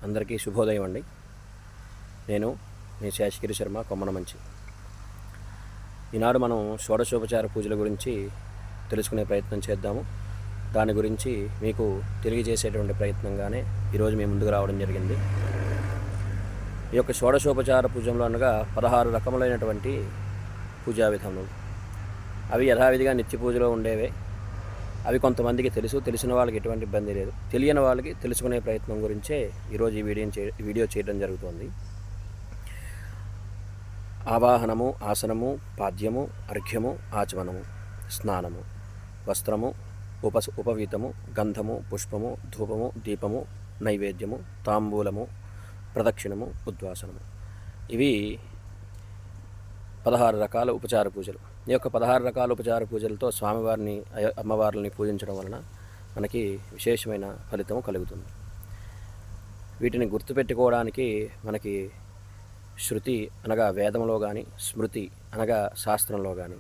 అందరికీ శుభోదయం అండి. నేను మీ శేషగిరి శర్మ కొమ్మనమంచి. ఈనాడు మనం షోడశోపచార పూజల గురించి తెలుసుకునే ప్రయత్నం చేద్దాము. దాని గురించి మీకు తెలియజేసేటువంటి ప్రయత్నంగానే ఈరోజు మీ ముందుకు రావడం జరిగింది. ఈ యొక్క షోడశోపచార పూజంలో అనగా 16 రకములైనటువంటి పూజా విధానాలు. అవి యథావిధిగా నిత్య పూజలో ఉండేవే. అవి కొంతమందికి తెలిసిన వాళ్ళకి ఎటువంటి ఇబ్బంది లేదు. తెలియని వాళ్ళకి తెలుసుకునే ప్రయత్నం గురించే ఈరోజు ఈ వీడియో చేయడం జరుగుతుంది. ఆవాహనము, ఆసనము, పాద్యము, అర్ఘ్యము, ఆచమనము, స్నానము, వస్త్రము, ఉపవీతము, గంధము, పుష్పము, ధూపము, దీపము, నైవేద్యము, తాంబూలము, ప్రదక్షిణము, ఉద్వాసనము. ఇవి 16 రకాల ఉపచార పూజలు. ఈ యొక్క 16 రకాల ఉపచార పూజలతో స్వామివారిని, అమ్మవార్లని పూజించడం వలన మనకి విశేషమైన ఫలితం కలుగుతుంది. వీటిని గుర్తుపెట్టుకోవడానికి మనకి శృతి అనగా వేదంలో కానీ, స్మృతి అనగా శాస్త్రంలో కానీ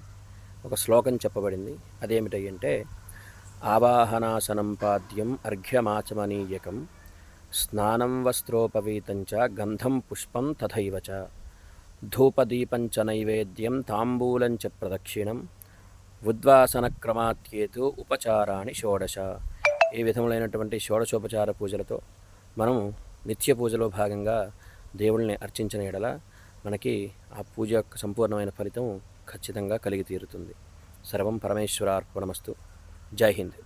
ఒక శ్లోకం చెప్పబడింది. అదేమిటంటే, ఆవాహనాసనం పాద్యం అర్ఘ్యమాచమనీయకం స్నానం వస్త్రోపవీతంచ గంధం పుష్పం తథైవచ ధూపదీపంచ నైవేద్యం తాంబూలంచ ప్రదక్షిణం ఉద్వాసనక్రమాత్యేతు ఉపచారాణి షోడశ. ఈ విధములైనటువంటి షోడశోపచార పూజలతో మనము నిత్య పూజలో భాగంగా దేవుళ్ళని అర్చించిన ఎడల మనకి ఆ పూజ యొక్క సంపూర్ణమైన ఫలితం ఖచ్చితంగా కలిగి తీరుతుంది. సర్వం పరమేశ్వరార్పణమస్తు. జై హింద్.